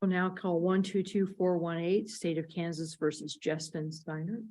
We'll now call 122-418, State of Kansas versus Justin Steinert.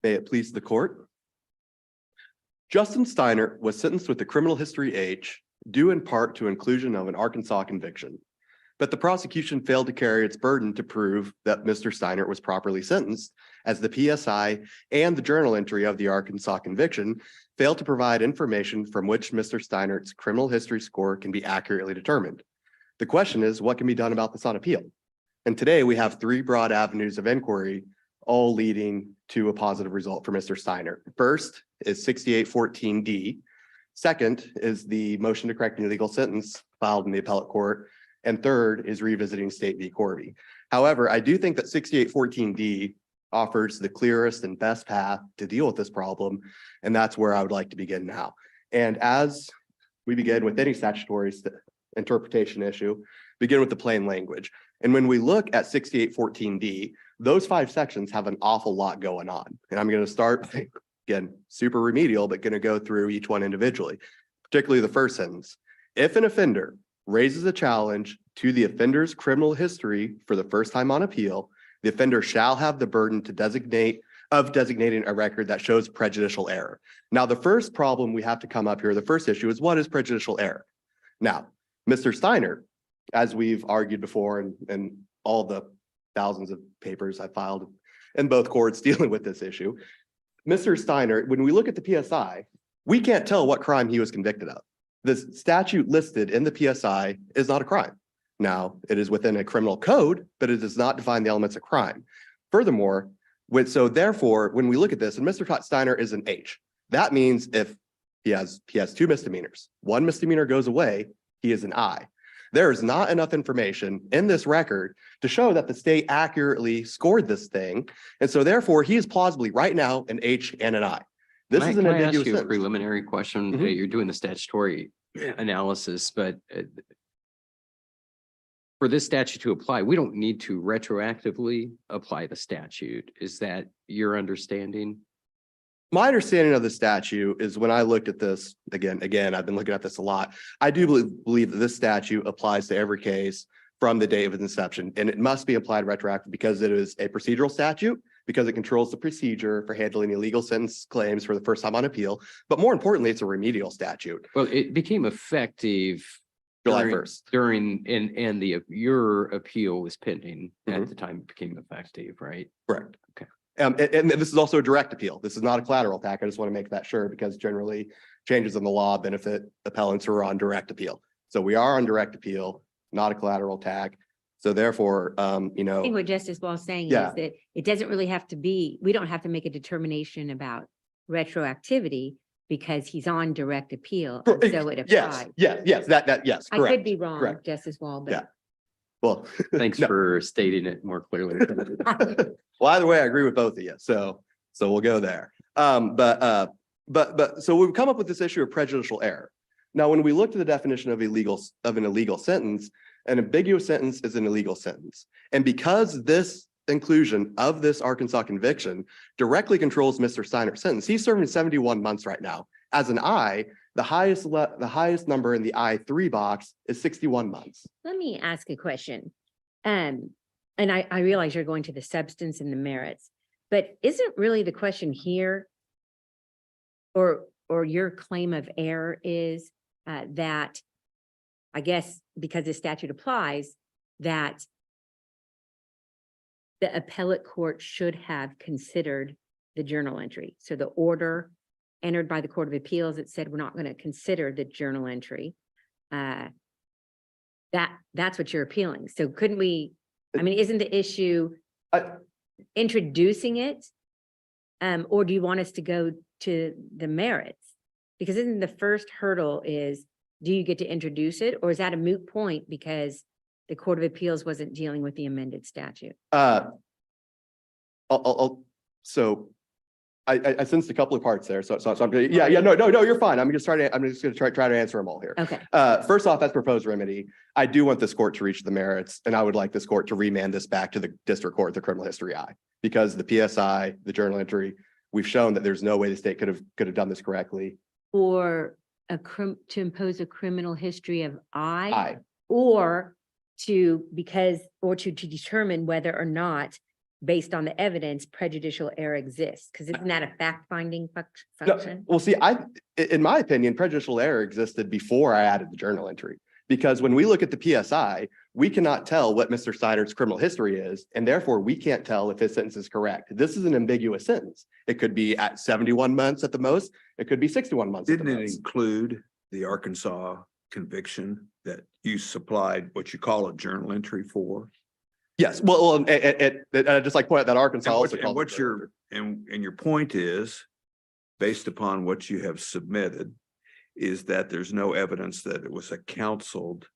May it please the court. Justin Steinert was sentenced with a criminal history H due in part to inclusion of an Arkansas conviction. But the prosecution failed to carry its burden to prove that Mr. Steinert was properly sentenced, as the PSI and the journal entry of the Arkansas conviction failed to provide information from which Mr. Steinert's criminal history score can be accurately determined. The question is, what can be done about this on appeal? And today we have three broad avenues of inquiry, all leading to a positive result for Mr. Steinert. First is 6814D. Second is the motion to correct an illegal sentence filed in the appellate court. And third is revisiting State v. Corby. However, I do think that 6814D offers the clearest and best path to deal with this problem. And that's where I would like to begin now. And as we begin with any statutory interpretation issue, begin with the plain language. And when we look at 6814D, those 5 sections have an awful lot going on. And I'm going to start, again, super remedial, but going to go through each one individually, particularly the first sentence. If an offender raises a challenge to the offender's criminal history for the first time on appeal, the offender shall have the burden to designating a record that shows prejudicial error. Now, the first problem we have to come up here, the first issue is, what is prejudicial error? Now, Mr. Steinert, as we've argued before, and all the thousands of papers I filed in both courts dealing with this issue, Mr. Steinert, when we look at the PSI, we can't tell what crime he was convicted of. The statute listed in the PSI is not a crime. Now, it is within a criminal code, but it does not define the elements of crime. Furthermore, therefore, when we look at this, and Mr. Steinert is an H, that means if he has 2 misdemeanors, 1 misdemeanor goes away, he is an I. There is not enough information in this record to show that the state accurately scored this thing. And so therefore, he is plausibly right now an H and an I. This is an ambiguous sentence. Can I ask you a sentence. preliminary question? Mhm. You're doing the statutory analysis, but for this statute to apply, we don't need to retroactively apply the statute. Is that your understanding? My understanding of the statute is, when I looked at this, again, I've been looking at this a lot. I do believe that this statute applies to every case from the date of its inception, and it must be applied retroactively because it is a procedural statute, because it controls the procedure for handling illegal sentence claims for the first time on appeal. But more importantly, it's a remedial statute. Well, it became effective July 1st. Your appeal was pending Mhm. at the time it became effective, right? Correct. Okay. And this is also a direct appeal. This is not a collateral attack. I just want to make that sure, because generally changes in the law benefit appellants who are on direct appeal. So we are on direct appeal, not a collateral attack. So therefore, I think what Justice Ball is saying Yeah. is that it doesn't really have to be, we don't have to make a determination about retroactivity because he's on direct appeal. And so it applies. yes, yes, yes, I correct. could be wrong, correct. Justice Wall, Yeah. but Well, Thanks No. for stating it more clearly. well, either way, I agree with both of you. So we'll go there. But so we've come up with this issue of prejudicial error. Now, when we look at the definition of an illegal sentence, an ambiguous sentence is an illegal sentence. And because this inclusion of this Arkansas conviction directly controls Mr. Steinert's sentence, he's serving 71 months right now. As an I, the highest number in the I3 box is 61 months. let me ask a question. And I realize you're going to the substance and the merits, but isn't really the question here or your claim of error is that, I guess, because the statute applies, that the appellate court should have considered the journal entry. So the order entered by the Court of Appeals, it said we're not going to consider the journal entry. That's what you're appealing. So couldn't we, I mean, isn't the issue introducing it? Or do you want us to go to the merits? Because isn't the first hurdle is, do you get to introduce it, or is that a moot point because the Court of Appeals wasn't dealing with the amended statute? So I sensed a couple of parts there. So I'm gonna, no, you're fine. I'm just gonna try to answer them all here. Okay, First off, as proposed remedy, I do want this court to reach the merits, and I would like this court to remand this back to the district court, the criminal history I, because the PSI, the journal entry, we've shown that there's no way the state could have done this correctly. or to impose a criminal history of I, or to determine whether or not, based on the evidence, prejudicial error exists, because isn't that a fact-finding no, function? well, see, in my opinion, prejudicial error existed before I added the journal entry. Because when we look at the PSI, we cannot tell what Mr. Steinert's criminal history is, and therefore we can't tell if his sentence is correct. This is an ambiguous sentence. It could be at 71 months at the most. It could be 61 months. Didn't at the it most. include the Arkansas conviction that you supplied what you call a journal entry for? Yes, well, just like point out that Arkansas And also what- calls and what's it your, and your point is, based upon what you have submitted, is that there's no evidence that it was a counseled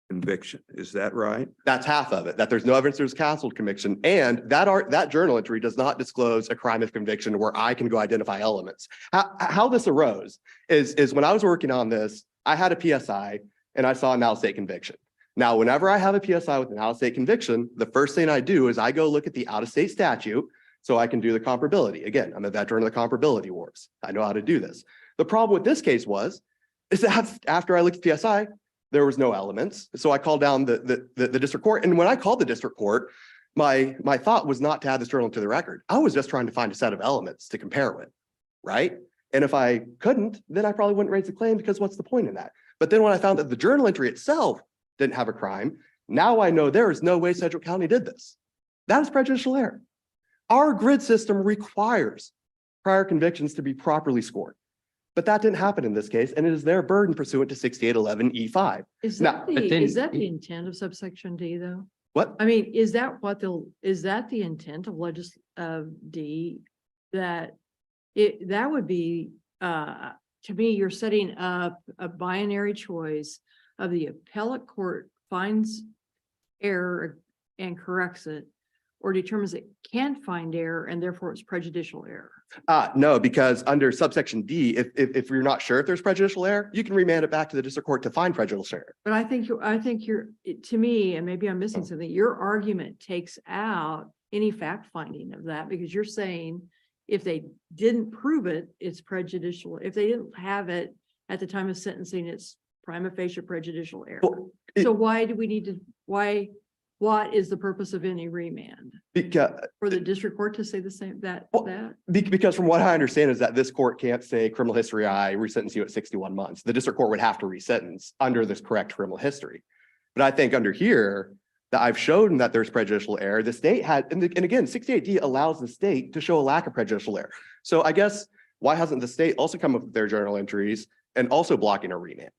conviction. Is that right? That's half of it, that there's no evidence there's canceled conviction, and that journal entry does not disclose a crime of conviction where I can go identify elements. How this arose is when I was working on this, I had a PSI and I saw an out-of-state conviction. Now, whenever I have a PSI with an out-of-state conviction, the first thing I do is I go look at the out-of-state statute so I can do the comparability. Again, I'm a veteran of the comparability wars. I know how to do this. The problem with this case is that after I looked at the PSI, there was no elements. So I called down the district court. And when I called the district court, my thought was not to add this journal to the record. I was just trying to find a set of elements to compare with, right? And if I couldn't, then I probably wouldn't raise the claim, because what's the point in that? But then when I found that the journal entry itself didn't have a crime, now I know there is no way Sedgwick County did this. That is prejudicial error. Our grid system requires prior convictions to be properly scored. But that didn't happen in this case, and it is their burden pursuant to 6811E5. Is Now, that but then- the intent of subsection D though? What? I mean, is that the intent of D, that that would be, to me, you're setting up a binary choice of the appellate court finds error and corrects it, or determines it can't find error and therefore it's prejudicial error. No, because under subsection D, if you're not sure if there's prejudicial error, you can remand it back to the district court to find prejudicial error. But I think to me, and maybe I'm missing something, your argument takes out any fact finding of that, because you're saying if they didn't prove it, it's prejudicial. If they didn't have it at the time of sentencing, it's prima facie prejudicial error. Well, So why do we need to, what is the purpose of any remand? Because, For the district court to say the same, Well, that? because from what I understand is that this court can't say criminal history, I resentence you at 61 months. The district court would have to resentence under this correct criminal history. But I think under here, that I've shown that there's prejudicial error. The state had, and again, 68D allows the state to show a lack of prejudicial error. So I guess, why hasn't the state also come up with their journal entries and also blocking a remand?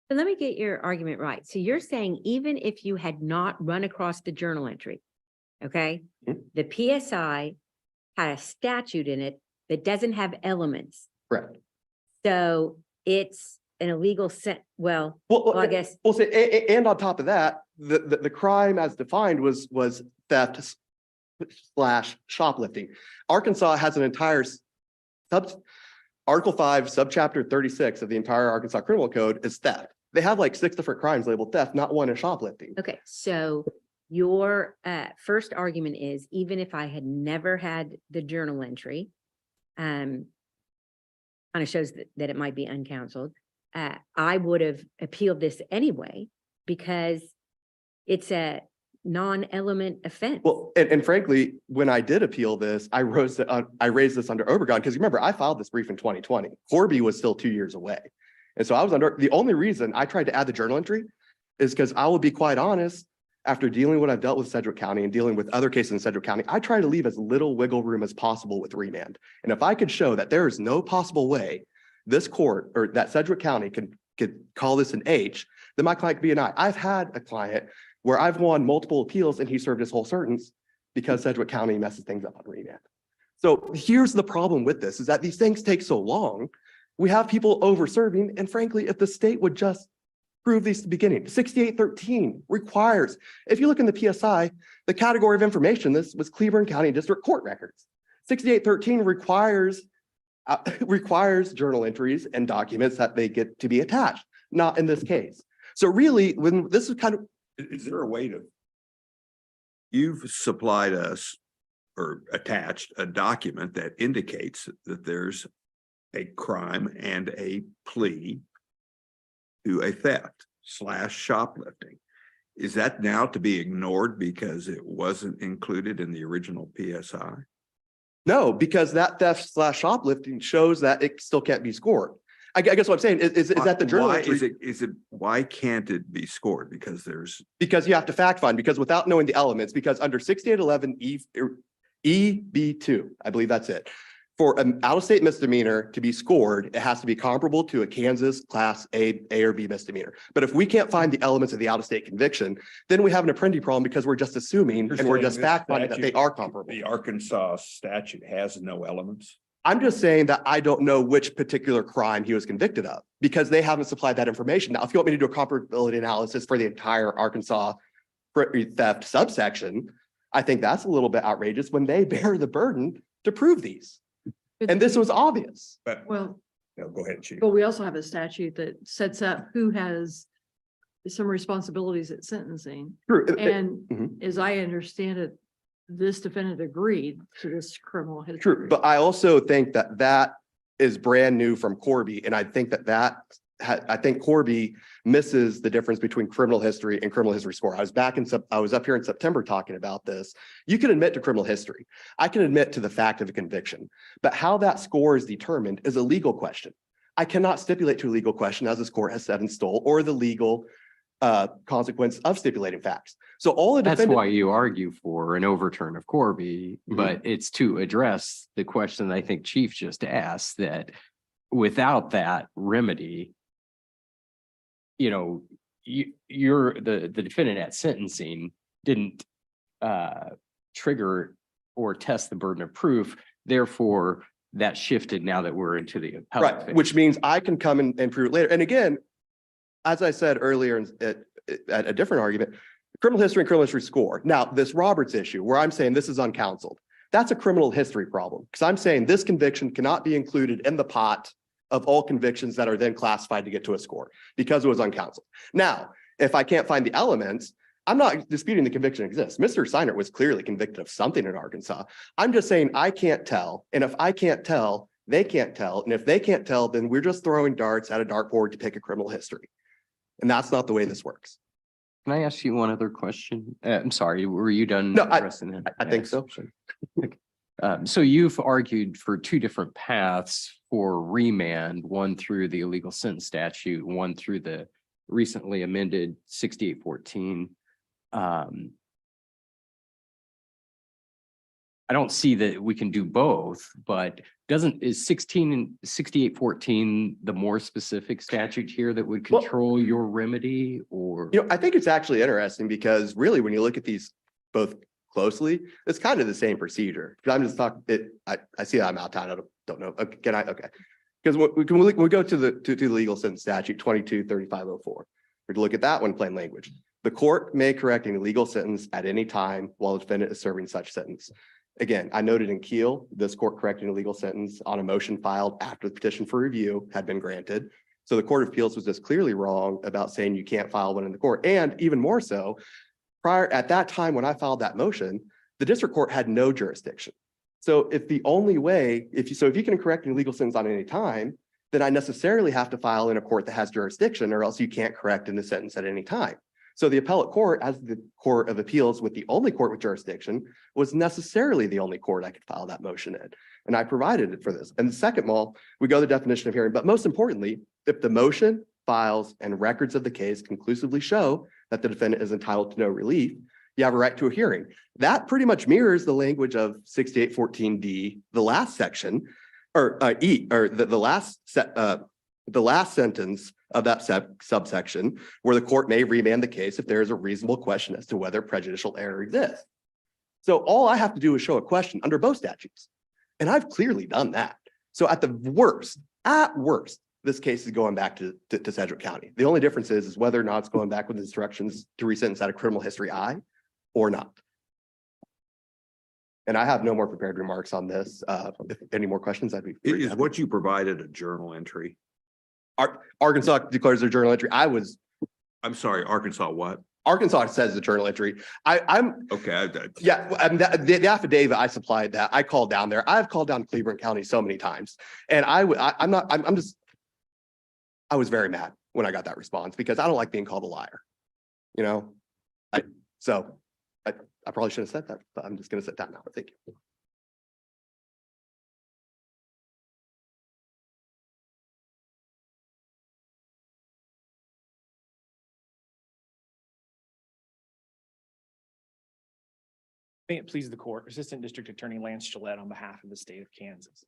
So let me get your argument right. So you're saying even if you had not run across the journal entry, okay, Mhm. the PSI had a statute in it that doesn't have elements. Correct. So it's an illegal well, Well, I guess, Well, say, and on top of that, the crime as defined was theft / shoplifting. Arkansas has an entire Article 5, subchapter 36 of the entire Arkansas Criminal Code is theft. They have like 6 different crimes labeled theft, not one is shoplifting. okay, so your first argument is, even if I had never had the journal entry, kind of shows that it might be uncounseled, I would have appealed this anyway, because it's a non-element offense. Well, and frankly, when I did appeal this, I raised this under Obregon, because remember, I filed this brief in 2020. Corby was still 2 years away. And so I was the only reason I tried to add the journal entry is because I will be quite honest, after dealing what I've dealt with Sedgwick County and dealing with other cases in Sedgwick County, I try to leave as little wiggle room as possible with remand. And if I could show that there is no possible way this court or that Sedgwick County could call this an H, then my client could be an I. I've had a client where I've won multiple appeals and he served his whole sentence because Sedgwick County messes things up on remand. So here's the problem with this, is that these things take so long. We have people over serving, and frankly, if the state would just prove these at the beginning, 6813 requires, if you look in the PSI, the category of information, this was Cleburne County District Court records. 6813 requires journal entries and documents that they get to be attached, not in this case. So really, when this is kind of, Is there a way to? You've supplied us or attached a document that indicates that there's a crime and a plea to a theft / shoplifting. Is that now to be ignored because it wasn't included in the original PSI? no, because that theft / shoplifting shows that it still can't be scored. I guess what I'm saying is that the journal Why entry, why can't it be scored? Because there's, because you have to fact find, because without knowing the elements, because under 6811 EB2, I believe that's it. For an out-of-state misdemeanor to be scored, it has to be comparable to a Kansas class A or B misdemeanor. But if we can't find the elements of the out-of-state conviction, then we have an Apprendi problem because we're just assuming and we're just fact finding that they are comparable. the Arkansas statute has no elements. I'm just saying that I don't know which particular crime he was convicted of because they haven't supplied that information. Now, if you want me to do a comparability analysis for the entire Arkansas theft subsection, I think that's a little bit outrageous when they bear the burden to prove these. And this was obvious. But, Well, no, go ahead, Chief. but we also have a statute that sets up who has some responsibilities at sentencing. True. And Mhm. as I understand it, this defendant agreed to this criminal history. True, but I also think that that is brand new from Corby, and I think I think Corby misses the difference between criminal history and criminal history score. I was up here in September talking about this. You can admit to criminal history. I can admit to the fact of a conviction, but how that score is determined is a legal question. I cannot stipulate to a legal question as this court has said in Stoll or the legal consequence of stipulating facts. So all the That's defendant. why you argue for an overturn of Corby, but it's to address the question I think Chief just asked, that without that remedy, you know, you're the defendant at sentencing didn't trigger or test the burden of proof. Therefore, that shifted now that we're into the appellate Right, phase. which means I can come and prove it later. And again, as I said earlier at a different argument, criminal history and criminal history score. Now, this Roberts issue where I'm saying this is uncounseled, that's a criminal history problem because I'm saying this conviction cannot be included in the pot of all convictions that are then classified to get to a score because it was uncounseled. Now, if I can't find the elements, I'm not disputing the conviction exists. Mr. Steinert was clearly convicted of something in Arkansas. I'm just saying I can't tell. And if I can't tell, they can't tell. And if they can't tell, then we're just throwing darts at a dartboard to pick a criminal history. And that's not the way this works. Can I ask you one other question? I'm sorry, were you done? No, addressing it? I think so. So you've argued for two different paths for remand, one through the illegal sentence statute, one through the recently amended 6814. I don't see that we can do both, but is 6814 the more specific statute here that would Well, control your remedy, or? I think it's actually interesting because really, when you look at these both closely, it's kind of the same procedure. I'm just talking I see I'm out of time. I don't know. Okay, can I? Okay. Because we go to the legal sentence statute 223504. We're to look at that one, plain language. The court may correct an illegal sentence at any time while the defendant is serving such sentence. Again, I noted in Kiel, this court corrected an illegal sentence on a motion filed after the petition for review had been granted. So the Court of Appeals was just clearly wrong about saying you can't file one in the court. And even more so, at that time when I filed that motion, the district court had no jurisdiction. So if the only way, if you can correct an illegal sentence on any time, then I necessarily have to file in a court that has jurisdiction, or else you can't correct in the sentence at any time. So the appellate court, as the Court of Appeals with the only court with jurisdiction, was necessarily the only court I could file that motion in. And I provided it for this. And the second, we go to the definition of hearing, but most importantly, if the motion, files, and records of the case conclusively show that the defendant is entitled to no relief, you have a right to a hearing. That pretty much mirrors the language of 6814D, the last section, or E, or the last sentence of that subsection, where the court may remand the case if there is a reasonable question as to whether prejudicial error exists. So all I have to do is show a question under both statutes. And I've clearly done that. So at worst, this case is going back to Sedgwick County. The only difference is whether or not it's going back with instructions to resentence out of criminal history I or not. And I have no more prepared remarks on this. If any more questions, I'd be. free to Is have what you provided a journal entry? Arkansas declares their journal entry. I'm sorry, Arkansas what? Arkansas says the journal entry. I'm, Okay, yeah, the affidavit I supplied that I called down there. I've called down Cleveland County so many times. And I was very mad when I got that response because I don't like being called a liar. You know, I probably should have said that, but I'm just going to sit down now. Thank you. May it please the court, Assistant District Attorney Lance Gillette on behalf of the state of Kansas.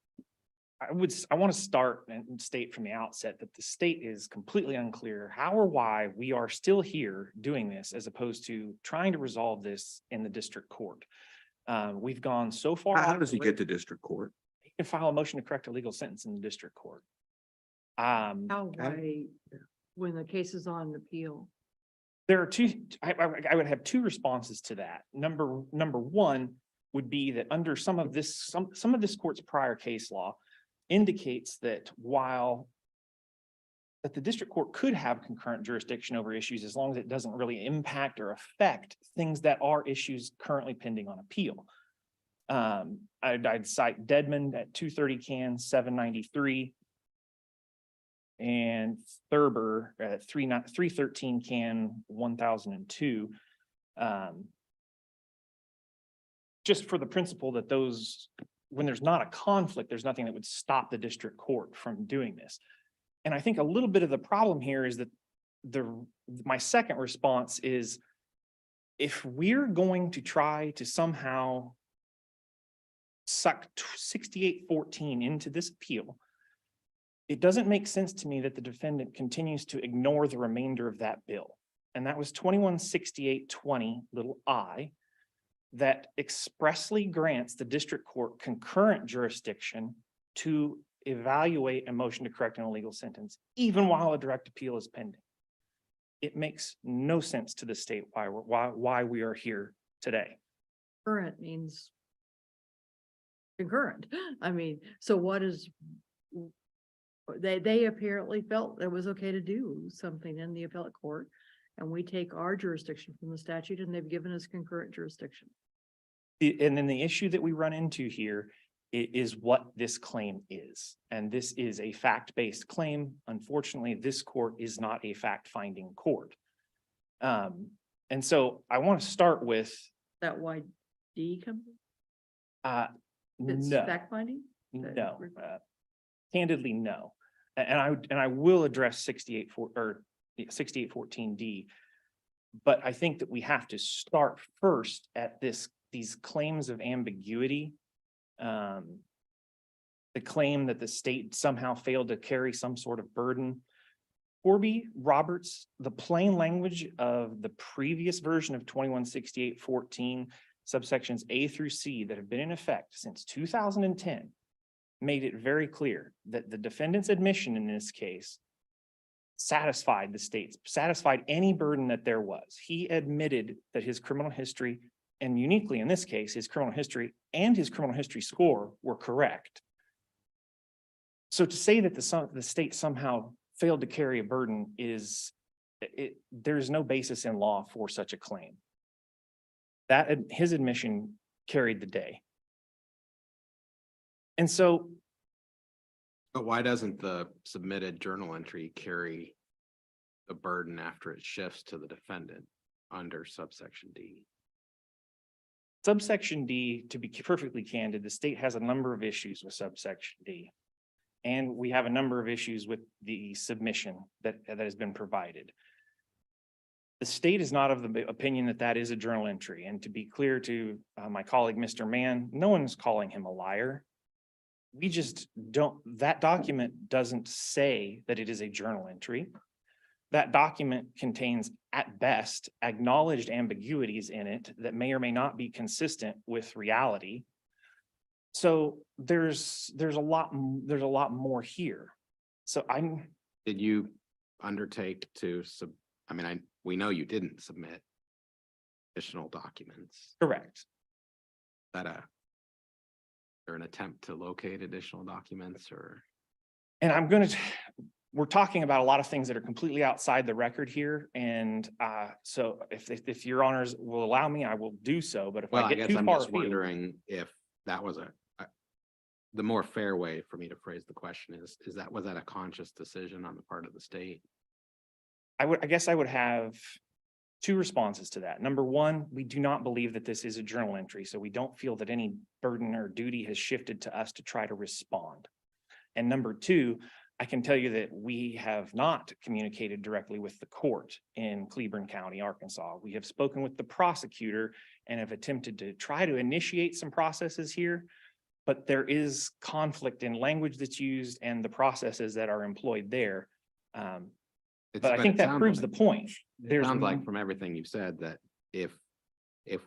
I want to start and state from the outset that the state is completely unclear how or why we are still here doing this as opposed to trying to resolve this in the district court. We've gone so far. how does he get to district court? He can file a motion to correct a legal sentence in the district court. How, why, when the case is on appeal? There are two, I would have two responses to that. Number one would be that under some of this court's prior case law indicates that that the district court could have concurrent jurisdiction over issues as long as it doesn't really impact or affect things that are issues currently pending on appeal. I'd cite Dedmond at 230 Can 793. And Thurber at 313 Can 1002. Just for the principle that when there's not a conflict, there's nothing that would stop the district court from doing this. And I think a little bit of the problem here is that my second response is if we're going to try to somehow suck 6814 into this appeal, it doesn't make sense to me that the defendant continues to ignore the remainder of that bill. And that was 216820 I that expressly grants the district court concurrent jurisdiction to evaluate a motion to correct an illegal sentence, even while a direct appeal is pending. It makes no sense to the state why we are here today. Current means concurrent. I mean, so what is, they apparently felt it was okay to do something in the appellate court, and we take our jurisdiction from the statute and they've given us concurrent jurisdiction. And then the issue that we run into here is what this claim is. And this is a fact-based claim. Unfortunately, this court is not a fact-finding court. And so I want to start with That why D comes? It's no, fact finding? no, candidly, no. And I will address 6814D, but I think that we have to start first at these claims of ambiguity. The claim that the state somehow failed to carry some sort of burden. Corby, Roberts, the plain language of the previous version of 216814 subsections A through C that have been in effect since 2010 made it very clear that the defendant's admission in this case satisfied the state's, satisfied any burden that there was. He admitted that his criminal history, and uniquely in this case, his criminal history and his criminal history score were correct. So to say that the state somehow failed to carry a burden there's no basis in law for such a claim. That his admission carried the day. And so. But why doesn't the submitted journal entry carry the burden after it shifts to the defendant under subsection D? Subsection D, to be perfectly candid, the state has a number of issues with subsection D. And we have a number of issues with the submission that has been provided. The state is not of the opinion that that is a journal entry. And to be clear to my colleague, Mr. Mann, no one is calling him a liar. We just don't, that document doesn't say that it is a journal entry. that document contains, at best, acknowledged ambiguities in it that may or may not be consistent with reality. So there's a lot more here. So Did you undertake to we know you didn't submit additional documents. correct. Is that or an attempt to locate additional documents or? And we're talking about a lot of things that are completely outside the record here. And so if your honors will allow me, I will do so. But if Well, I I get guess too I'm far just afield, wondering if that was the more fair way for me to phrase the question was that a conscious decision on the part of the state? I guess I would have two responses to that. Number one, we do not believe that this is a journal entry, so we don't feel that any burden or duty has shifted to us to try to respond. And number two, I can tell you that we have not communicated directly with the court in Cleburne County, Arkansas. We have spoken with the prosecutor and have attempted to try to initiate some processes here, but there is conflict in language that's used and the processes that are employed there. But I think that proves the point. It sounds like from everything you've said that if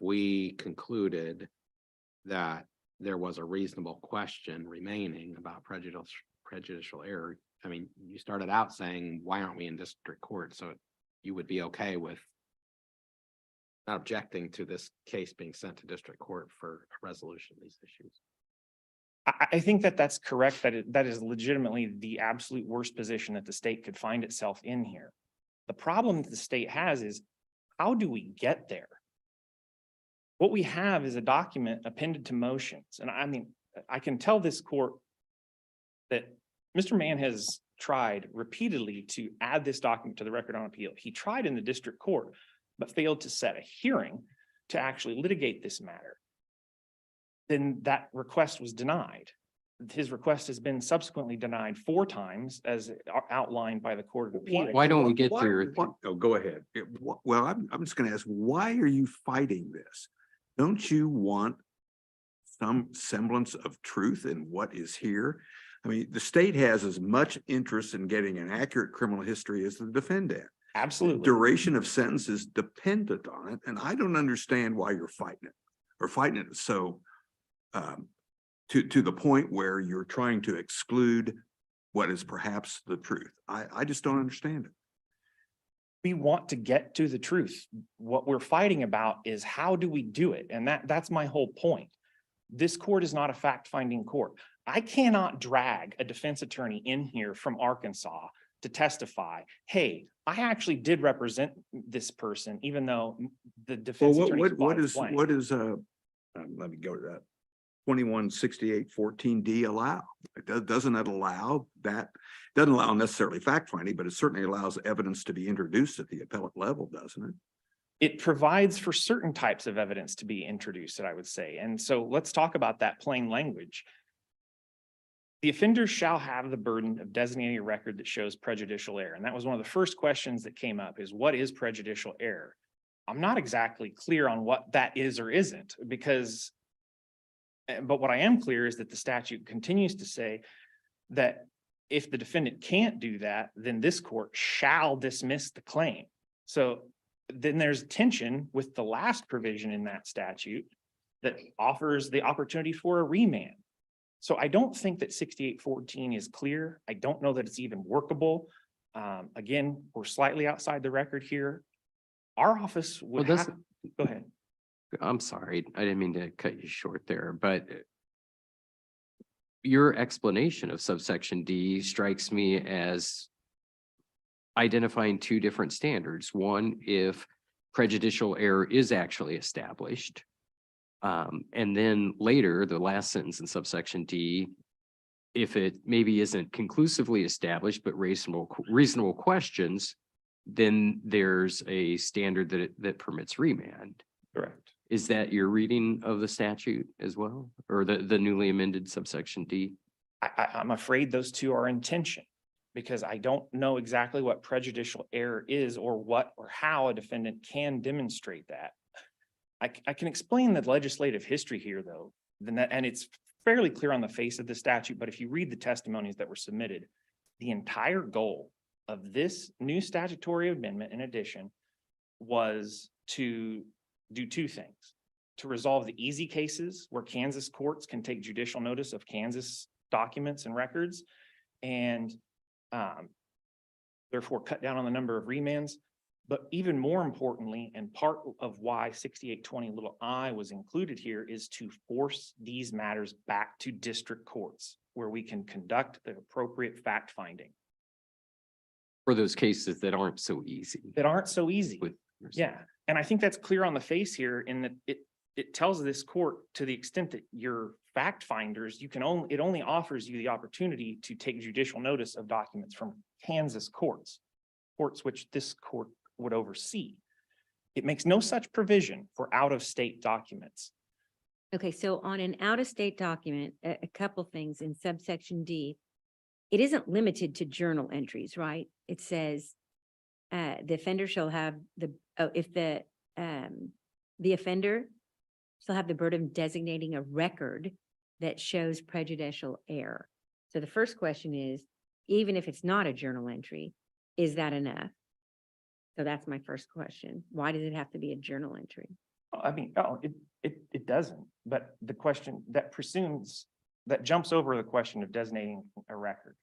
we concluded that there was a reasonable question remaining about prejudicial error, I mean, you started out saying, why aren't we in district court? So you would be okay with not objecting to this case being sent to district court for a resolution of these issues. I think that that's correct, that is legitimately the absolute worst position that the state could find itself in here. The problem that the state has is, how do we get there? What we have is a document appended to motions. And I mean, I can tell this court that Mr. Mann has tried repeatedly to add this document to the record on appeal. He tried in the district court, but failed to set a hearing to actually litigate this matter. Then that request was denied. His request has been subsequently denied 4 times as outlined by the Court of Appeal. Why don't we get Why- through? Oh, go ahead. Well, I'm just gonna ask, why are you fighting this? Don't you want some semblance of truth in what is here? I mean, the state has as much interest in getting an accurate criminal history as the defendant. Absolutely. Duration of sentence is dependent on it, and I don't understand why you're fighting it, or fighting it so to the point where you're trying to exclude what is perhaps the truth. I just don't understand it. We want to get to the truth. What we're fighting about is how do we do it? And that's my whole point. This court is not a fact-finding court. I cannot drag a defense attorney in here from Arkansas to testify, hey, I actually did represent this person, even though the defense Well, attorney's what blank. is let me go to that. 2168-14D allow? Doesn't it allow that? Doesn't allow necessarily fact finding, but it certainly allows evidence to be introduced at the appellate level, doesn't it? It provides for certain types of evidence to be introduced, I would say. And so let's talk about that plain language. The offender shall have the burden of designating a record that shows prejudicial error. And that was one of the first questions that came up, is what is prejudicial error? I'm not exactly clear on what that is or isn't, but what I am clear is that the statute continues to say that if the defendant can't do that, then this court shall dismiss the claim. So then there's tension with the last provision in that statute that offers the opportunity for a remand. So I don't think that 6814 is clear. I don't know that it's even workable. Again, we're slightly outside the record here. Our office would Well, have, go ahead. I'm sorry, I didn't mean to cut you short there, but your explanation of subsection D strikes me as identifying 2 different standards. One, if prejudicial error is actually established. And then later, the last sentence in subsection D, if it maybe isn't conclusively established, but reasonable questions, then there's a standard that permits remand. Correct. Is that your reading of the statute as well, or the newly amended subsection D? I'm afraid those two are in tension, because I don't know exactly what prejudicial error is or how a defendant can demonstrate that. I can explain the legislative history here, though, and it's fairly clear on the face of the statute, but if you read the testimonies that were submitted, the entire goal of this new statutory amendment in addition was to do two things. To resolve the easy cases where Kansas courts can take judicial notice of Kansas documents and records and therefore cut down on the number of remands. But even more importantly, and part of why 6820 was included here is to force these matters back to district courts where we can conduct the appropriate fact finding For those cases that aren't so easy. that aren't so easy. With. Yeah, and I think that's clear on the face here in that it tells this court to the extent that you're fact finders, it only offers you the opportunity to take judicial notice of documents from Kansas courts which this court would oversee. It makes no such provision for out-of-state documents. Okay, so on an out-of-state document, a couple things in subsection D, it isn't limited to journal entries, right? It says the offender shall have if the offender shall have the burden of designating a record that shows prejudicial error. So the first question is, even if it's not a journal entry, is that enough? So that's my first question. Why does it have to be a journal entry? I mean, it doesn't, but the question that jumps over the question of designating a record.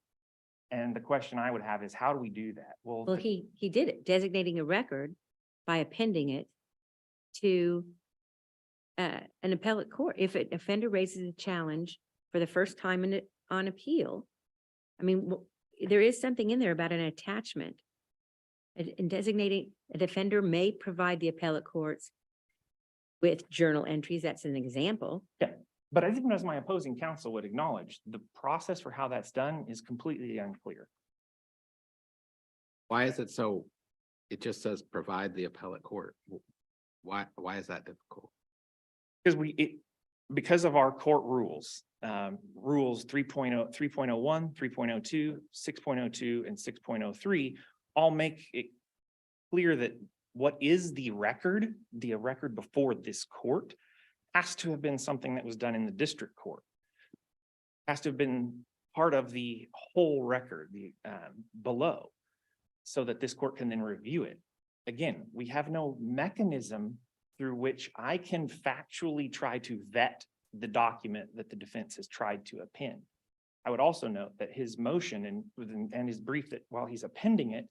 And the question I would have is, how do we do that? Well, he did it, designating a record by appending it to an appellate court. If an offender raises a challenge for the first time on appeal, I mean, there is something in there about an attachment. In designating a defender may provide the appellate courts with journal entries. That's an example. Yeah, but I think as my opposing counsel would acknowledge, the process for how that's done is completely unclear. Why is it so? It just says provide the appellate court. Why is that difficult? Because of our court rules, rules 3.0, 3.01, 3.02, 6.02, and 6.03 all make it clear that what is the record before this court has to have been something that was done in the district court. Has to have been part of the whole record, below, so that this court can then review it. Again, we have no mechanism through which I can factually try to vet the document that the defense has tried to append. I would also note that his motion and his brief, that while he's appending it,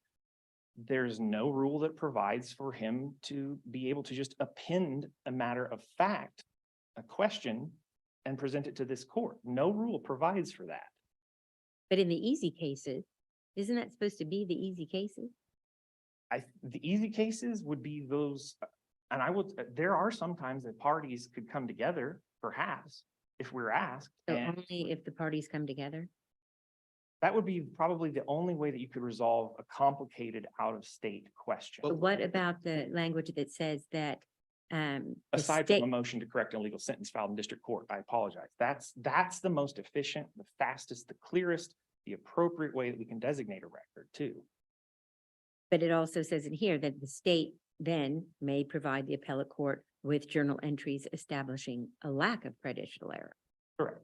there's no rule that provides for him to be able to just append a matter of fact, a question, and present it to this court. No rule provides for that. But in the easy cases, isn't that supposed to be the easy cases? The easy cases would be those, and there are sometimes that parties could come together, perhaps, if we're asked. So and only if the parties come together? that would be probably the only way that you could resolve a complicated out-of-state question. But what about the language that says that the Aside state- from a motion to correct an illegal sentence filed in district court, I apologize. That's the most efficient, the fastest, the clearest, the appropriate way that we can designate a record too. But it also says in here that the state then may provide the appellate court with journal entries establishing a lack of prejudicial error. Correct.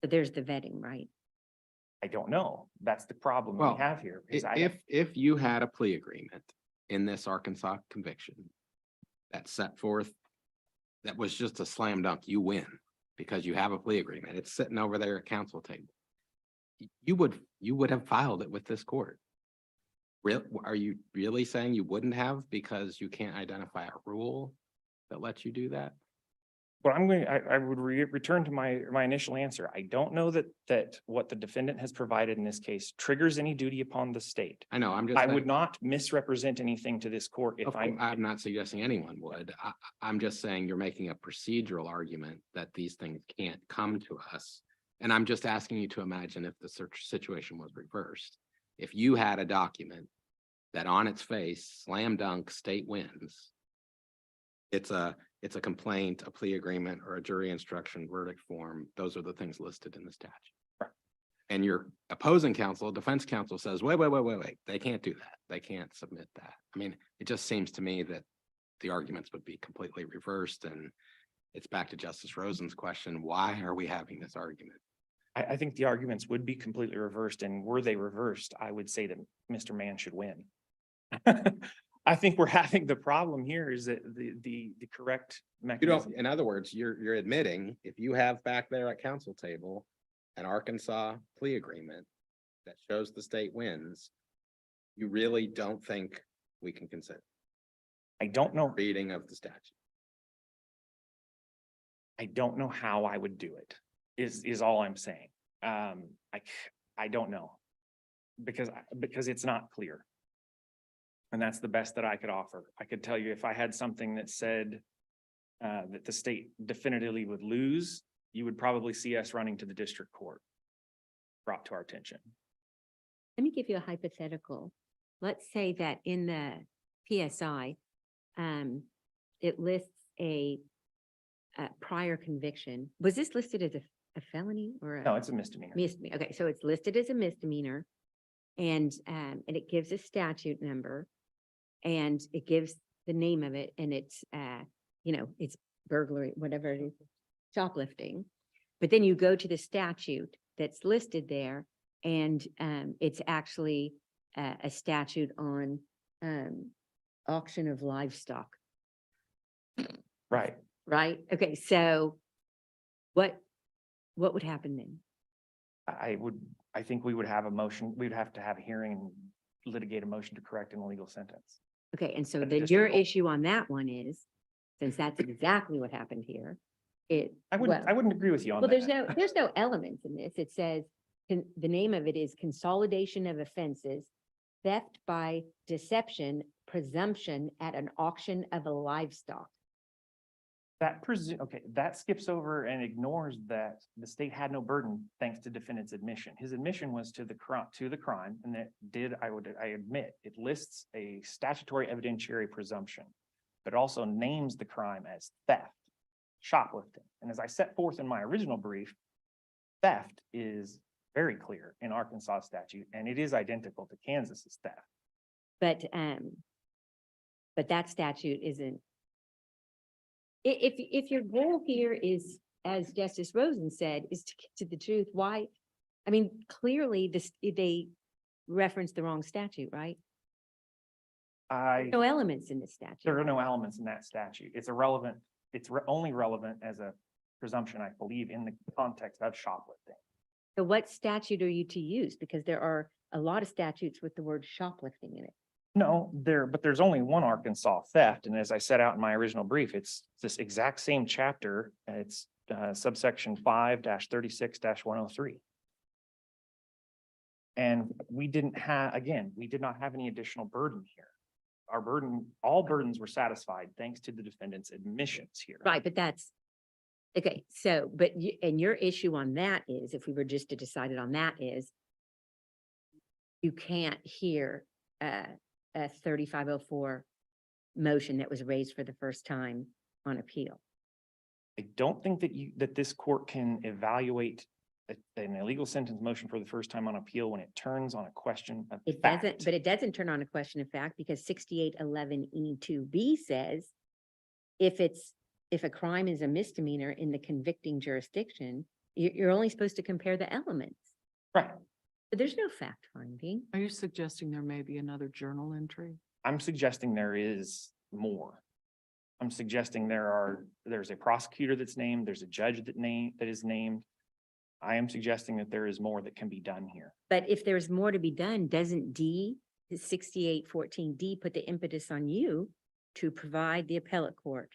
So there's the vetting, right? I don't know. That's the problem Well, we have here. Because If you had a plea agreement in this Arkansas conviction that set forth, that was just a slam dunk, you win because you have a plea agreement. It's sitting over there at council table. You would have filed it with this court. Are you really saying you wouldn't have because you can't identify a rule that lets you do that? Well, I would return to my initial answer. I don't know that what the defendant has provided in this case triggers any duty upon the state. I know, I'm just. I would not misrepresent anything to this court if I'm not suggesting anyone would. I'm just saying you're making a procedural argument that these things can't come to us. And I'm just asking you to imagine if the situation was reversed. If you had a document that on its face, slam dunk, state wins. It's a complaint, a plea agreement, or a jury instruction verdict form. Those are the things listed in the statute. Right. And your opposing counsel, defense counsel says, wait, they can't do that. They can't submit that. I mean, it just seems to me that the arguments would be completely reversed. And it's back to Justice Rosen's question, why are we having this argument? I think the arguments would be completely reversed, and were they reversed, I would say that Mr. Mann should win. I think we're having the problem here is that the correct You mechanism. don't, in other words, you're admitting if you have back there at council table an Arkansas plea agreement that shows the state wins, you really don't think we can consider I don't know. reading of the statute. I don't know how I would do it, is all I'm saying. I don't know. Because it's not clear. And that's the best that I could offer. I could tell you if I had something that said that the state definitively would lose, you would probably see us running to the district court. Brought to our attention. Let me give you a hypothetical. Let's say that in the PSI, it lists a prior conviction. Was this listed as a felony or? No, it's a misdemeanor. Misdemeanor. Okay, so it's listed as a misdemeanor. And it gives a statute number. And it gives the name of it, and it's it's burglary, whatever it is, shoplifting. But then you go to the statute that's listed there, and it's actually a statute on auction of livestock, Right. right? Okay, so what would happen then? I think we would have a motion, we'd have to have a hearing and litigate a motion to correct an illegal sentence. Okay, and so At the then district your court. issue on that one is, since that's exactly what happened here, I wouldn't agree with you on well, that. there's no elements in this. It says, the name of it is consolidation of offenses, theft by deception, presumption at an auction of a livestock. Okay, that skips over and ignores that the state had no burden thanks to defendant's admission. His admission was to the crime, and that I admit, it lists a statutory evidentiary presumption, but also names the crime as theft, shoplifting. And as I set forth in my original brief, theft is very clear in Arkansas statute, and it is identical to Kansas's theft. But that statute isn't. If your goal here is, as Justice Rosen said, is to get to the truth, why? I mean, clearly they referenced the wrong statute, right? No elements in the There statute. are no elements in that statute. It's irrelevant. It's only relevant as a presumption, I believe, in the context of shoplifting. So what statute are you to use? Because there are a lot of statutes with the word shoplifting in it. No, but there's only one Arkansas theft, and as I set out in my original brief, it's this exact same chapter. It's subsection 5-36-103. And we did not have any additional burden here. All burdens were satisfied thanks to the defendant's admissions here. Right, but that's, okay, so, and your issue on that is, if we were just to decide it on that is, you can't hear a 3504 motion that was raised for the first time on appeal. I don't think that this court can evaluate an illegal sentence motion for the first time on appeal when it turns on a question of It fact. doesn't, but it doesn't turn on a question of fact, because 6811E2B says if a crime is a misdemeanor in the convicting jurisdiction, you're only supposed to compare the elements. Right. But there's no fact finding. Are you suggesting there may be another journal entry? I'm suggesting there is more. I'm suggesting there's a prosecutor that's named, there's a judge that is named. I am suggesting that there is more that can be done here. But if there's more to be done, doesn't D, 6814D, put the impetus on you to provide the appellate court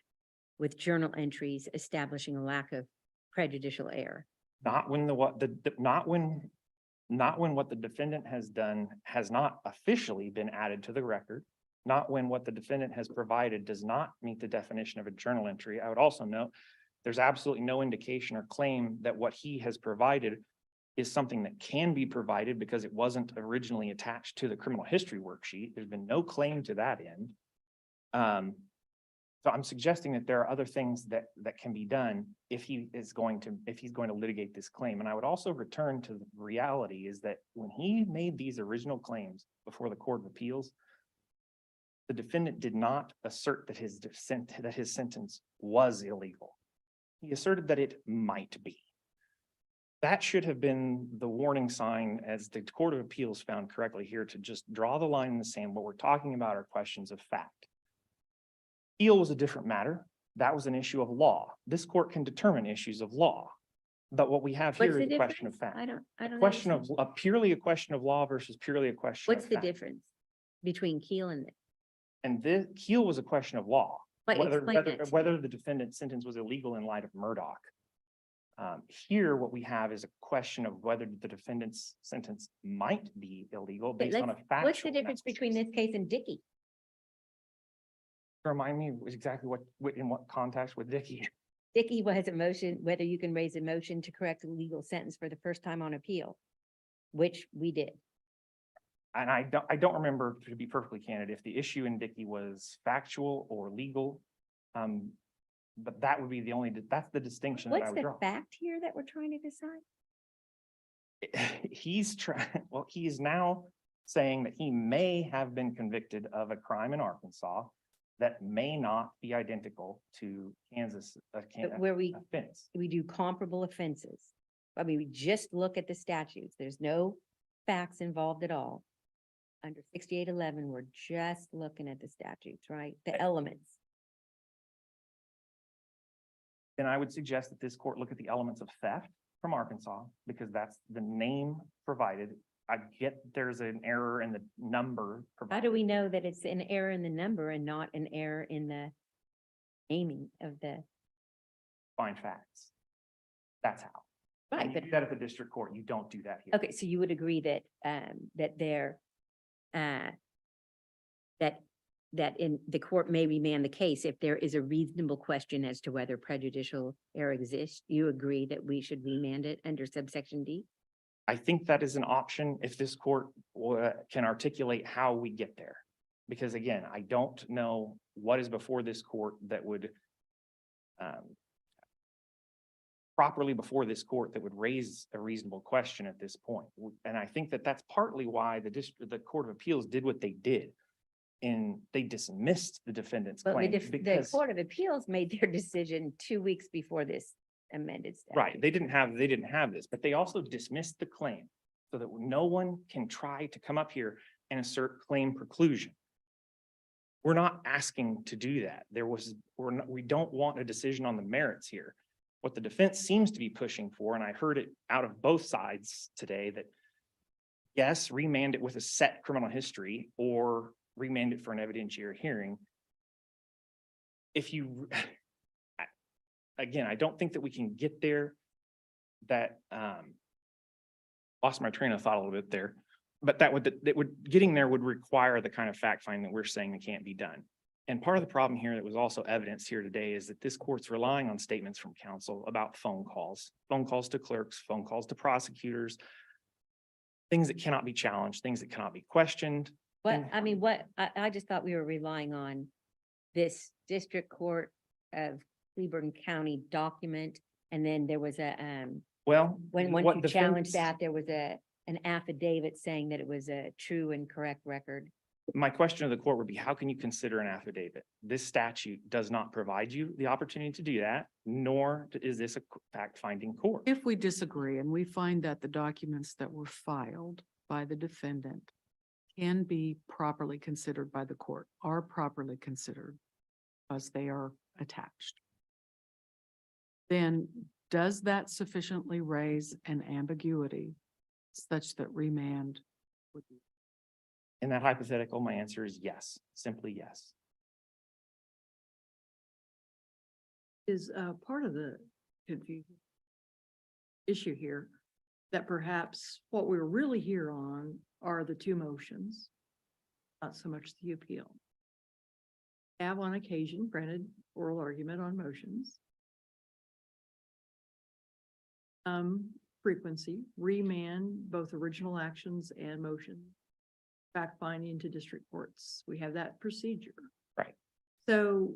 with journal entries establishing a lack of prejudicial error? Not when what the defendant has done has not officially been added to the record. Not when what the defendant has provided does not meet the definition of a journal entry. I would also note there's absolutely no indication or claim that what he has provided is something that can be provided because it wasn't originally attached to the criminal history worksheet. There's been no claim to that end. So I'm suggesting that there are other things that can be done if he's going to litigate this claim. And I would also return to the reality is that when he made these original claims before the Court of Appeals, the defendant did not assert that his sentence was illegal. He asserted that it might be. That should have been the warning sign, as the Court of Appeals found correctly here, to just draw the line in the sand. What we're talking about are questions of fact. Appeal was a different matter. That was an issue of law. This court can determine issues of law. But what we have What's here the is a question of difference? fact. I don't. Question of, understand. purely a question of law versus purely a question. What's of the fact. difference between Keel and this? And this Keel was a question of law. But explain that to me. Whether the defendant's sentence was illegal in light of Murdoch. Here, what we have is a question of whether the defendant's sentence might be illegal Okay, based on a factual. What's the difference between analysis. this case and Dickey? Remind me exactly in what context with Dickey. Dickey was a motion, whether you can raise a motion to correct a legal sentence for the first time on appeal, which we did. And I don't remember, to be perfectly candid, if the issue in Dickey was factual or legal. But that would be the only, that's the distinction that I What's would the draw. fact here that we're trying to decide? He's trying, well, he is now saying that he may have been convicted of a crime in Arkansas that may not be identical to Kansas But where we offense. do comparable offenses. I mean, we just look at the statutes. There's no facts involved at all. Under 6811, we're just looking at the statutes, right? The elements. Then I would suggest that this court look at the elements of theft from Arkansas, because that's the name provided. I get there's an error in the number How provided. do we know that it's an error in the number and not an error in the naming of the, Find facts. That's how. right, You but, do that at the district court. You don't do that here. okay, so you would agree that, that there, that in the court may remand the case if there is a reasonable question as to whether prejudicial error exists. You agree that we should remand it under subsection D? I think that is an option if this court can articulate how we get there. Because again, I don't know what is before this court that would properly before this court that would raise a reasonable question at this point. And I think that that's partly why the Court of Appeals did what they did. And they dismissed the defendant's But claim the because, Court of Appeals made their decision 2 weeks before this amended statute. right, they didn't have this, but they also dismissed the claim so that no one can try to come up here and assert claim preclusion. We're not asking to do that. We don't want a decision on the merits here. What the defense seems to be pushing for, and I heard it out of both sides today, that yes, remand it with a set criminal history or remand it for an evidentiary hearing. If you, again, I don't think that we can get there. That lost my train of thought a little bit there, but getting there would require the kind of fact finding that we're saying that can't be done. And part of the problem here that was also evidenced here today is that this court's relying on statements from counsel about phone calls to clerks, phone calls to prosecutors, things that cannot be challenged, things that cannot be questioned. What, I mean, I just thought we were relying on this district court of Cleburne County document. And then there was a, Well, once what you challenged defense- that, there was an affidavit saying that it was a true and correct record. My question to the court would be, how can you consider an affidavit? This statute does not provide you the opportunity to do that, nor is this a fact-finding court. If we disagree and we find that the documents that were filed by the defendant can be properly considered by the court, are properly considered because they are attached, then does that sufficiently raise an ambiguity such that remand would be? In that hypothetical, my answer is yes, simply yes. Is part of the confusion issue here that perhaps what we're really here on are the two motions, not so much the appeal. Have on occasion granted oral argument on motions. Frequency, remand both original actions and motion. Fact finding to district courts. We have that procedure. Right. So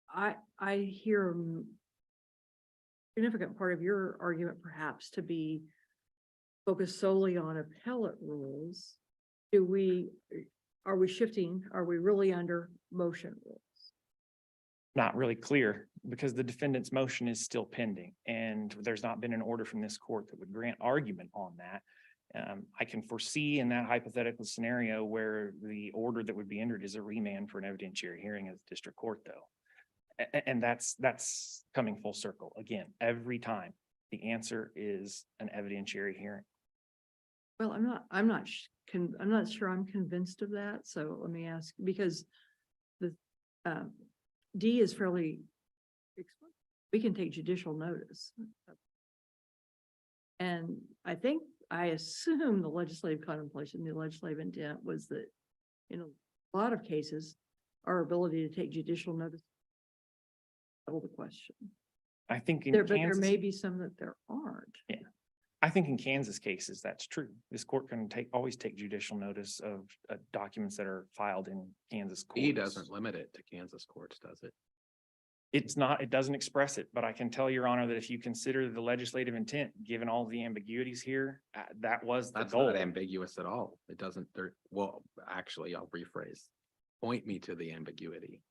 I hear a significant part of your argument perhaps to be focused solely on appellate rules. Are we shifting? Are we really under motion rules? not really clear because the defendant's motion is still pending and there's not been an order from this court that would grant argument on that. I can foresee in that hypothetical scenario where the order that would be entered is a remand for an evidentiary hearing at the district court though. And that's coming full circle. Again, every time the answer is an evidentiary hearing. Well, I'm not sure I'm convinced of that. So let me ask, because the, D is fairly, we can take judicial notice. And I assume the legislative contemplation, the legislative intent was that in a lot of cases, our ability to take judicial notice. Settle the question. I think in But there Kansas, may be some that there aren't. I think in Kansas cases, that's true. This court can always take judicial notice of documents that are filed in Kansas courts. He doesn't limit it to Kansas courts, does it? It's not, it doesn't express it, but I can tell Your Honor that if you consider the legislative intent, given all the ambiguities here, that was the That's goal. not ambiguous at all. It doesn't, well, actually, I'll rephrase. Point me to the ambiguity.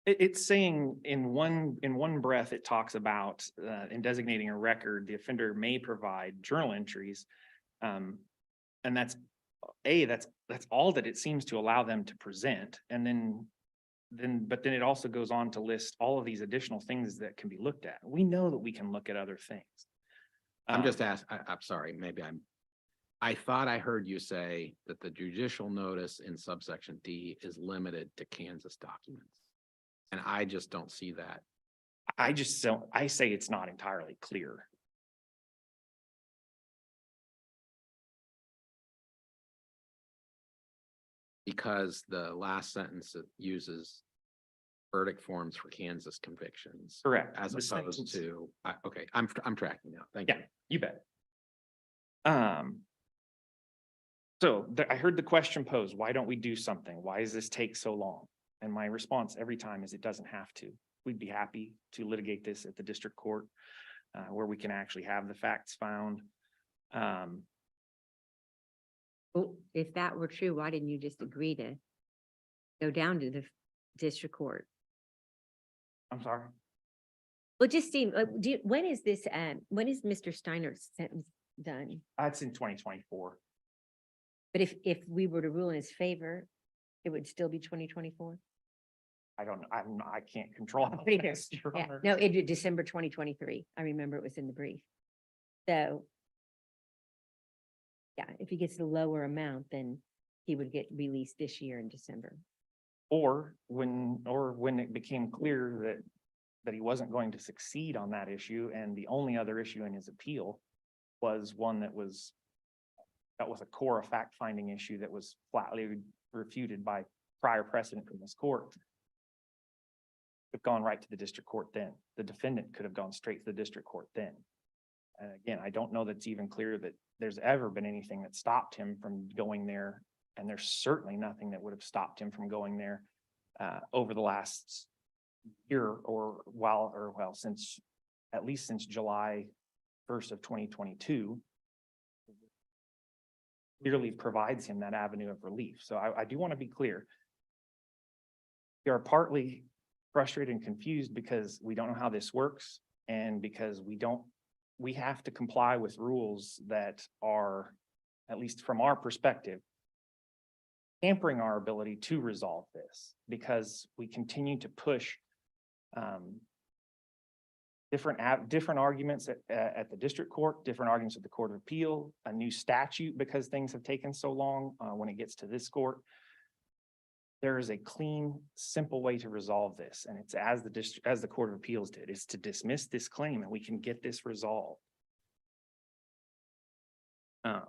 It's saying in one breath, it talks about in designating a record, the offender may provide journal entries. And that's all that it seems to allow them to present. And then it also goes on to list all of these additional things that can be looked at. We know that we can look at other things. I'm just asking, I'm sorry, I thought I heard you say that the judicial notice in subsection D is limited to Kansas documents. And I just don't see that. I say it's not entirely clear. Because the last sentence uses verdict forms for Kansas convictions. Correct. As The opposed sentence- to, okay, I'm tracking now. Thank Yeah, you. you bet. So I heard the question posed, why don't we do something? Why does this take so long? And my response every time is it doesn't have to. We'd be happy to litigate this at the district court where we can actually have the facts found. Well, if that were true, why didn't you just agree to go down to the district court? I'm sorry. Well, just seem, when is this, when is Mr. Steinert's sentence done? That's in 2024. But if we were to rule in his favor, it would still be 2024? I don't know. I can't control. Pretty fair. this, Your Yeah, Honor. no, it did December 2023. I remember it was in the brief. So. Yeah, if he gets the lower amount, then he would get released this year in December. Or when it became clear that he wasn't going to succeed on that issue, and the only other issue in his appeal was one that was a core fact-finding issue that was flatly refuted by prior precedent from this court. Have gone right to the district court then. The defendant could have gone straight to the district court then. And again, I don't know that it's even clear that there's ever been anything that stopped him from going there. And there's certainly nothing that would have stopped him from going there over the last year or since at least since July 1st of 2022. Clearly provides him that avenue of relief. So I do want to be clear. We are partly frustrated and confused because we don't know how this works and because we have to comply with rules that are, at least from our perspective, hampering our ability to resolve this because we continue to push different arguments at the district court, different arguments at the Court of Appeal, a new statute because things have taken so long when it gets to this court. There is a clean, simple way to resolve this, and it's as the Court of Appeals did, is to dismiss this claim and we can get this resolved. I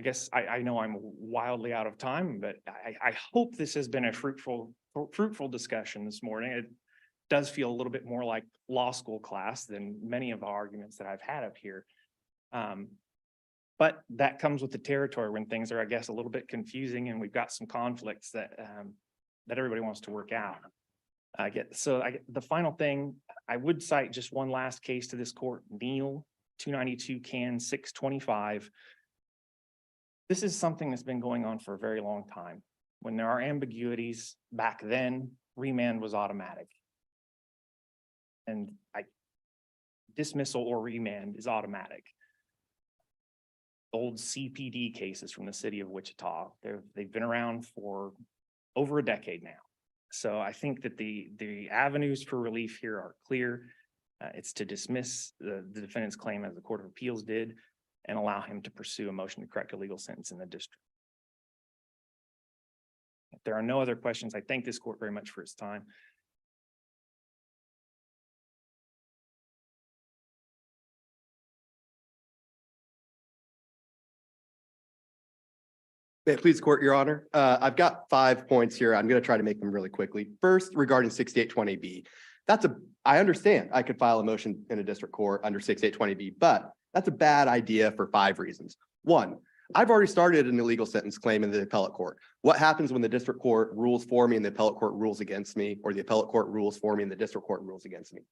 guess I know I'm wildly out of time, but I hope this has been a fruitful discussion this morning. It does feel a little bit more like law school class than many of the arguments that I've had up here. But that comes with the territory when things are, I guess, a little bit confusing and we've got some conflicts that everybody wants to work out. The final thing, I would cite just one last case to this court, Neal 292 Can 625. This is something that's been going on for a very long time. When there are ambiguities back then, remand was automatic. And dismissal or remand is automatic. Old CPD cases from the city of Wichita, they've been around for over a decade now. So I think that the avenues for relief here are clear. It's to dismiss the defendant's claim as the Court of Appeals did and allow him to pursue a motion to correct a legal sentence in the district. If there are no other questions, I thank this court very much for its time. May it please the court, your honor. I've got 5 points here. I'm going to try to make them really quickly. First, regarding 6820B. I understand I could file a motion in a district court under 6820B, but that's a bad idea for 5 reasons. 1, I've already started an illegal sentence claim in the appellate court. What happens when the district court rules for me and the appellate court rules against me, or the appellate court rules for me and the district court rules against me?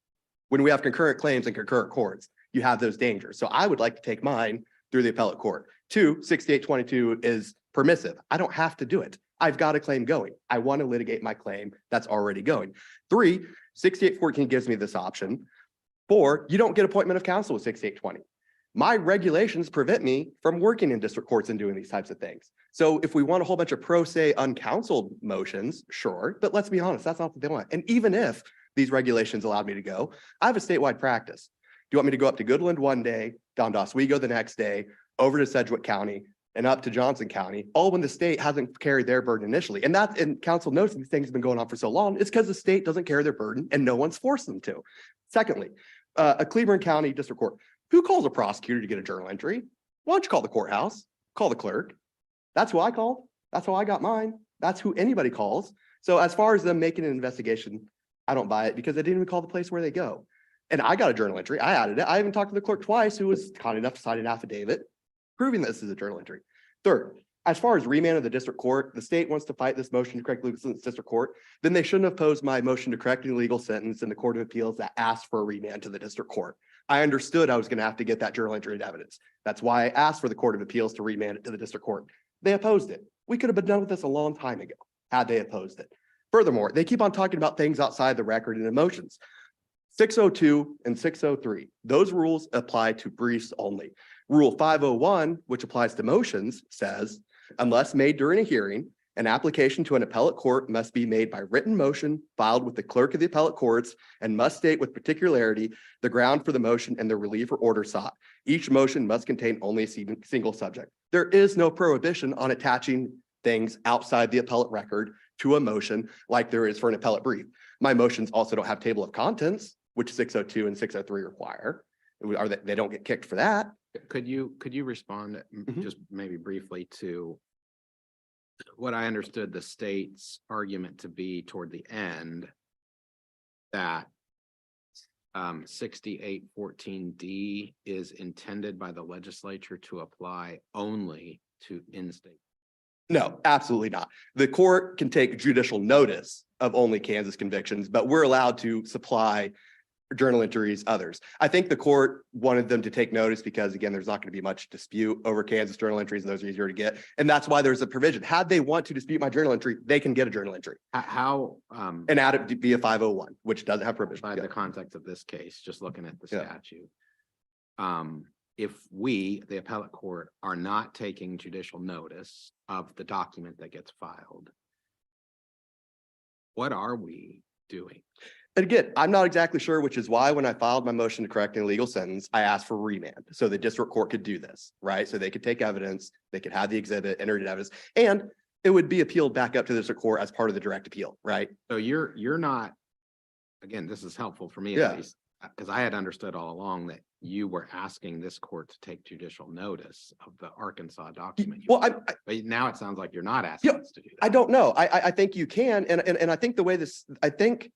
When we have concurrent claims and concurrent courts, you have those dangers. So I would like to take mine through the appellate court. 2, 6822 is permissive. I don't have to do it. I've got a claim going. I want to litigate my claim that's already going. 3, 6814 gives me this option. 4, you don't get appointment of counsel with 6820. My regulations prevent me from working in district courts and doing these types of things. So if we want a whole bunch of pro se uncounseled motions, sure, but let's be honest, that's not what they want. And even if these regulations allowed me to go, I have a statewide practice. Do you want me to go up to Goodland one day, down to Oswego the next day, over to Sedgwick County, and up to Johnson County, all when the state hasn't carried their burden initially? And council knows these things have been going on for so long. It's because the state doesn't carry their burden and no one's forced them to. Secondly, a Cleveland County District Court. Who calls a prosecutor to get a journal entry? Why don't you call the courthouse? Call the clerk. That's who I called. That's how I got mine. That's who anybody calls. So as far as them making an investigation, I don't buy it because they didn't even call the place where they go. And I got a journal entry. I added it. I even talked to the clerk twice, who was kind enough to sign an affidavit proving this is a journal entry. Third, as far as remand of the district court, the state wants to fight this motion to correct legal sentence district court, then they shouldn't have posed my motion to correct a legal sentence in the Court of Appeals that asked for a remand to the district court. I understood I was going to have to get that journal entry into evidence. That's why I asked for the Court of Appeals to remand it to the district court. They opposed it. We could have been done with this a long time ago had they opposed it. Furthermore, they keep on talking about things outside the record and emotions. 602 and 603, those rules apply to briefs only. Rule 501, which applies to motions, says, unless made during a hearing, an application to an appellate court must be made by written motion filed with the clerk of the appellate courts and must state with particularity the ground for the motion and the relief or order sought. Each motion must contain only a single subject. There is no prohibition on attaching things outside the appellate record to a motion like there is for an appellate brief. My motions also don't have table of contents, which 602 and 603 require. They don't get kicked for that. Could you respond just maybe briefly to what I understood the state's argument to be toward the end, that 6814D is intended by the legislature to apply only to in-state? No, absolutely not. The court can take judicial notice of only Kansas convictions, but we're allowed to supply journal entries, others. I think the court wanted them to take notice because, again, there's not going to be much dispute over Kansas journal entries, and those are easier to get. And that's why there's a provision. Had they want to dispute my journal entry, they can get a journal entry How and add it via 501, which doesn't have provision. by the context of this case, just looking at the statute. If we, the appellate court, are not taking judicial notice of the document that gets filed, what are we doing? And again, I'm not exactly sure, which is why when I filed my motion to correct an illegal sentence, I asked for remand. So the district court could do this, right? So they could take evidence, they could have the exhibit, enter it in evidence, and it would be appealed back up to the district court as part of the direct appeal, right? So you're not, again, this is helpful for me Yeah. at least, because I had understood all along that you were asking this court to take judicial notice of the Arkansas document. Well, But now it sounds like you're not asking us to do that. I don't know. I think you can, and I think the way this, I think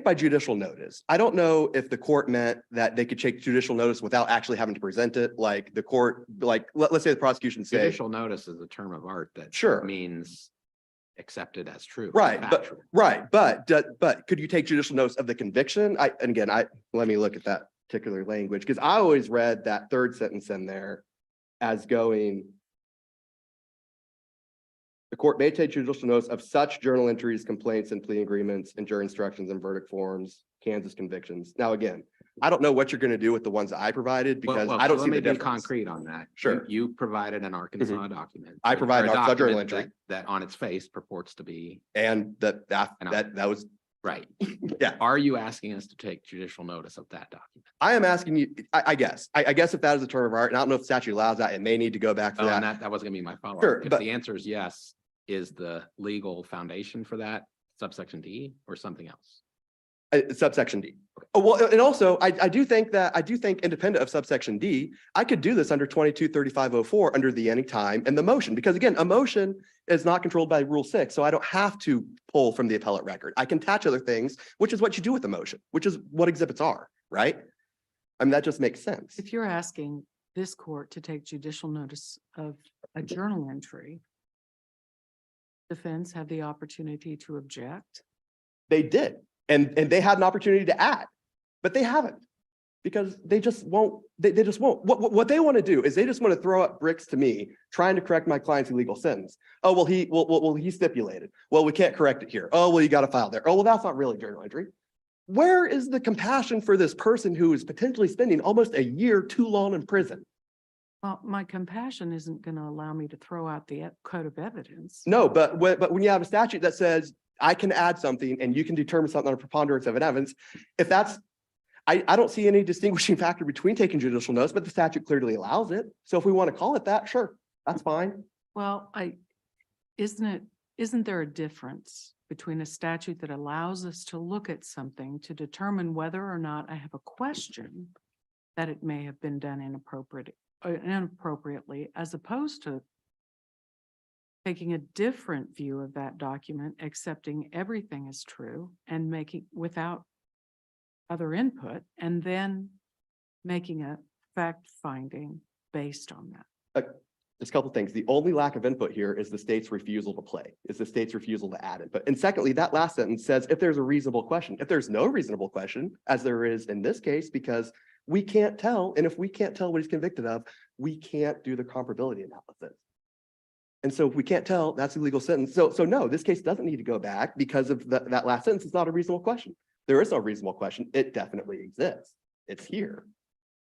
by judicial notice, I don't know if the court meant that they could take judicial notice without actually having to present it. Like the court, like let's say the prosecution say, Judicial notice is a term of art that Sure. means accepted as true. right, factual. but could you take judicial notice of the conviction? Let me look at that particular language, because I always read that third sentence in there as going, The court may take judicial notice of such journal entries, complaints, and plea agreements, and jury instructions and verdict forms, Kansas convictions. Now, again, I don't know what you're going to do with the ones that I provided because I don't so see let the me be difference. concrete on that. Sure. You provided an Arkansas document. I or provided a an Arkansas journal document entry. That on its face purports to be, And that was, right. yeah. Are you asking us to take judicial notice of that document? I am asking you, I guess if that is a term of art, and I don't know if statute allows that, it may need to go back for Oh, and that. that was gonna be my follow-up. Sure, If but- the answer is yes, is the legal foundation for that subsection D or something else? Subsection D. Oh, well, and also, I do think independent of subsection D, I could do this under 223504 under the anytime and the motion, because again, a motion is not controlled by Rule 6, so I don't have to pull from the appellate record. I can attach other things, which is what you do with the motion, which is what exhibits are, right? I mean, that just makes sense. If you're asking this court to take judicial notice of a journal entry, defense have the opportunity to object. They did, and they had an opportunity to add, but they haven't. Because they just won't, they just won't. What they want to do is they just want to throw up bricks to me, trying to correct my client's illegal sentence. Oh, well, he stipulated. Well, we can't correct it here. Oh, well, you got to file there. Oh, well, that's not really journal entry. Where is the compassion for this person who is potentially spending almost a year too long in prison? Well, my compassion isn't going to allow me to throw out the code of evidence. No, but when you have a statute that says I can add something and you can determine something on a preponderance of evidence, if that's, I don't see any distinguishing factor between taking judicial notice, but the statute clearly allows it. So if we want to call it that, sure, that's fine. Well, isn't there a difference between a statute that allows us to look at something to determine whether or not I have a question that it may have been done inappropriately, as opposed to taking a different view of that document, accepting everything is true and making without other input, and then making a fact finding based on that. Just a couple of things. The only lack of input here is the state's refusal to play, is the state's refusal to add input. And secondly, that last sentence says if there's a reasonable question, if there's no reasonable question, as there is in this case, because we can't tell, and if we can't tell what he's convicted of, we can't do the comparability analysis. And so if we can't tell, that's a legal sentence. So no, this case doesn't need to go back because of that last sentence. It's not a reasonable question. There is no reasonable question. It definitely exists. It's here.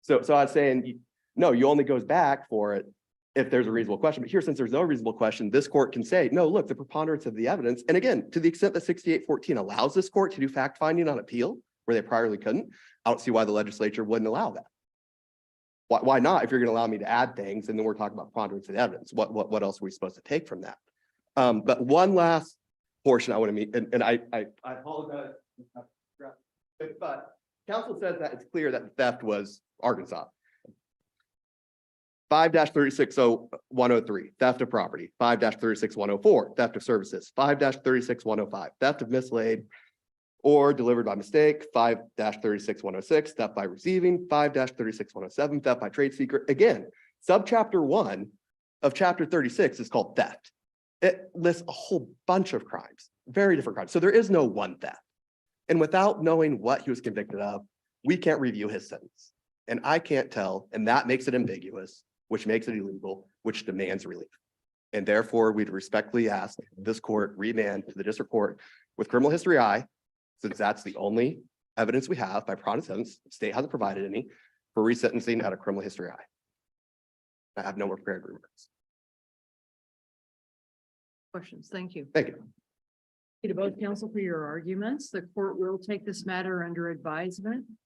So I was saying, no, you only goes back for it if there's a reasonable question. But here, since there's no reasonable question, this court can say, no, look, the preponderance of the evidence. And again, to the extent that 6814 allows this court to do fact finding on appeal where they priorly couldn't, I don't see why the legislature wouldn't allow that. Why not? If you're going to allow me to add things, and then we're talking about preponderance of the evidence, what else are we supposed to take from that? But one last portion I want to meet, and I apologize. But counsel says that it's clear that the theft was Arkansas. 5-36103, theft of property. 5-36104, theft of services. 5-36105, theft of mislaid or delivered by mistake. 5-36106, theft by receiving. 5-36107, theft by trade secret. Again, subchapter 1 of chapter 36 is called theft. It lists a whole bunch of crimes, very different crimes. So there is no one theft. And without knowing what he was convicted of, we can't review his sentence. And I can't tell, and that makes it ambiguous, which makes it illegal, which demands relief. And therefore, we'd respectfully ask this court remand to the district court with criminal history I, since that's the only evidence we have by Protestants, the state hasn't provided any, for resentencing out of criminal history I. I have no more prepared remarks. Questions? Thank you. Thank you. Thank you to both counsel for your arguments. The court will take this matter under advisement.